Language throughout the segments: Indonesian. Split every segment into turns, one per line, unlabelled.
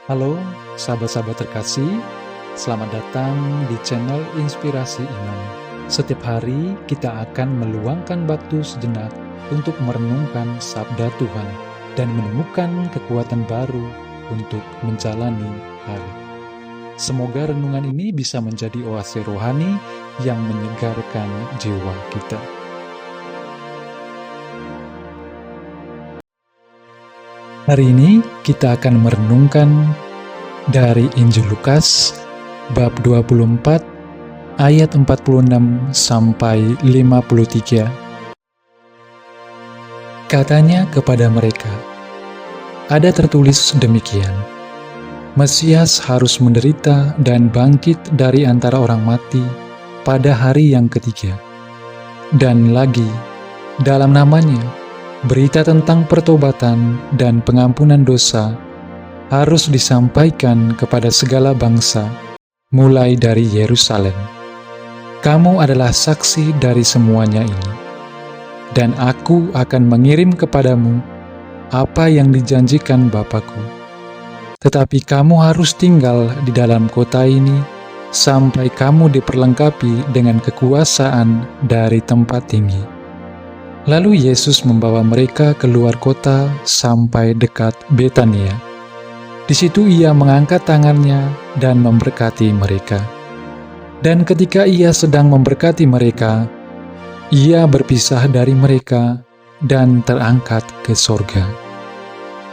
Halo, sahabat-sahabat terkasih. Selamat datang di channel Inspirasi Iman. Setiap hari kita akan meluangkan waktu sejenak untuk merenungkan sabda Tuhan dan menemukan kekuatan baru untuk menjalani hari. Semoga renungan ini bisa menjadi oase rohani yang menyegarkan jiwa kita. Hari ini kita akan merenungkan dari Injil Lukas bab 24 ayat 46 sampai 53. Katanya kepada mereka, ada tertulis demikian, Mesias harus menderita dan bangkit dari antara orang mati pada hari yang ketiga. Dan lagi, dalam namanya, berita tentang pertobatan dan pengampunan dosa harus disampaikan kepada segala bangsa, mulai dari Yerusalem. Kamu adalah saksi dari semuanya ini, dan aku akan mengirim kepadamu apa yang dijanjikan Bapa-Ku. Tetapi kamu harus tinggal di dalam kota ini sampai kamu diperlengkapi dengan kekuasaan dari tempat tinggi. Lalu Yesus membawa mereka keluar kota sampai dekat Betania. Di situ ia mengangkat tangannya dan memberkati mereka. Dan ketika ia sedang memberkati mereka, ia berpisah dari mereka dan terangkat ke sorga.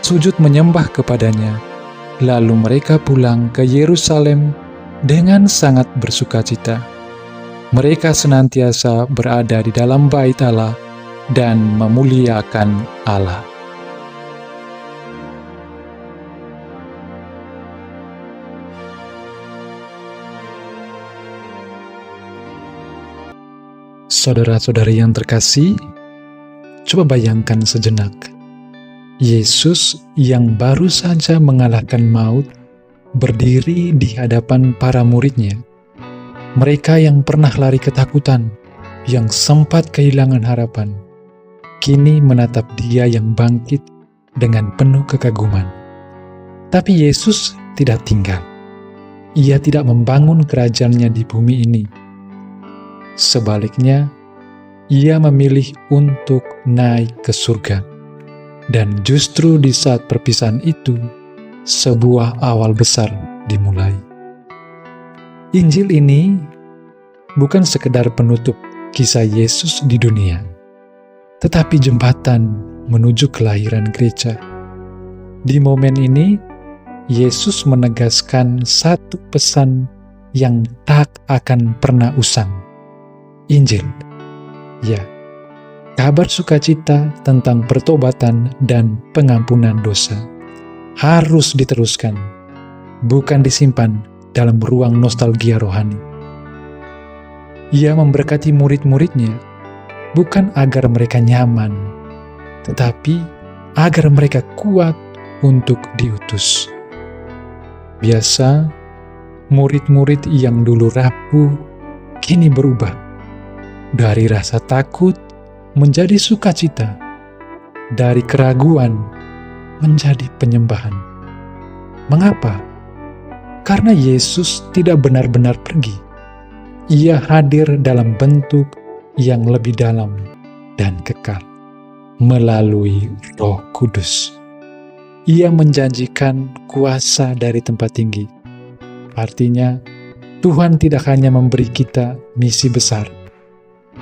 Sujud menyembah kepadanya, lalu mereka pulang ke Yerusalem dengan sangat bersukacita. Mereka senantiasa berada di dalam bait Allah dan memuliakan Allah. Saudara-saudari yang terkasih, coba bayangkan sejenak. Yesus yang baru saja mengalahkan maut, berdiri di hadapan para muridnya. Mereka yang pernah lari ketakutan, yang sempat kehilangan harapan, kini menatap Dia yang bangkit dengan penuh kekaguman. Tapi Yesus tidak tinggal. Ia tidak membangun kerajaannya di bumi ini. Sebaliknya, ia memilih untuk naik ke surga. Dan justru di saat perpisahan itu, sebuah awal besar dimulai. Injil ini bukan sekedar penutup kisah Yesus di dunia, tetapi jembatan menuju kelahiran gereja. Di momen ini, Yesus menegaskan satu pesan yang tak akan pernah usang. Injil, ya, kabar sukacita tentang pertobatan dan pengampunan dosa harus diteruskan, bukan disimpan dalam ruang nostalgia rohani. Ia memberkati murid-muridnya, bukan agar mereka nyaman, tetapi agar mereka kuat untuk diutus. Biasa, murid-murid yang dulu rapuh, kini berubah. Dari rasa takut menjadi sukacita, dari keraguan menjadi penyembahan. Mengapa? Karena Yesus tidak benar-benar pergi. Ia hadir dalam bentuk yang lebih dalam dan kekal, melalui Roh Kudus. Ia menjanjikan kuasa dari tempat tinggi. Artinya, Tuhan tidak hanya memberi kita misi besar,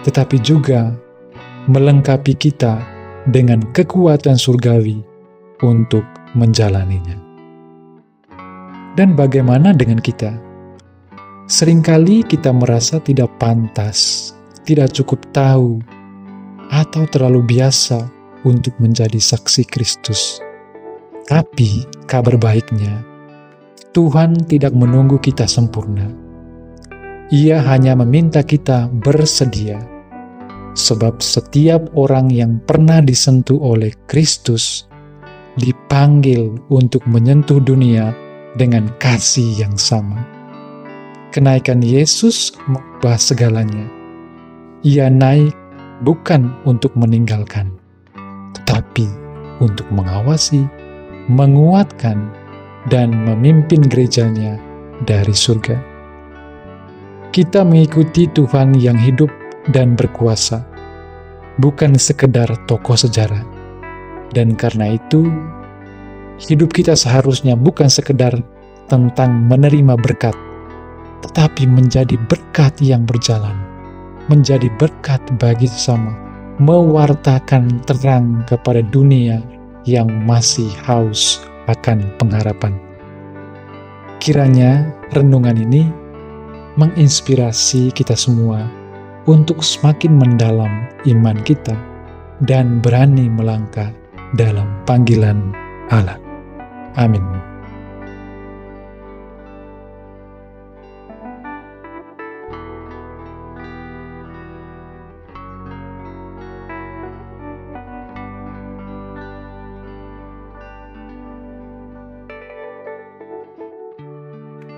tetapi juga melengkapi kita dengan kekuatan surgawi untuk menjalaninya. Dan bagaimana dengan kita? Seringkali kita merasa tidak pantas, tidak cukup tahu, atau terlalu biasa untuk menjadi saksi Kristus. Tapi kabar baiknya, Tuhan tidak menunggu kita sempurna. Ia hanya meminta kita bersedia, sebab setiap orang yang pernah disentuh oleh Kristus dipanggil untuk menyentuh dunia dengan kasih yang sama. Kenaikan Yesus mengubah segalanya. Ia naik bukan untuk meninggalkan, tetapi untuk mengawasi, menguatkan, dan memimpin gerejanya dari surga. Kita mengikuti Tuhan yang hidup dan berkuasa, bukan sekedar tokoh sejarah. Dan karena itu, hidup kita seharusnya bukan sekedar tentang menerima berkat, tetapi menjadi berkat yang berjalan, menjadi berkat bagi sesama, mewartakan terang kepada dunia yang masih haus akan pengharapan. Kiranya renungan ini menginspirasi kita semua untuk semakin mendalam iman kita dan berani melangkah dalam panggilan Allah. Amin.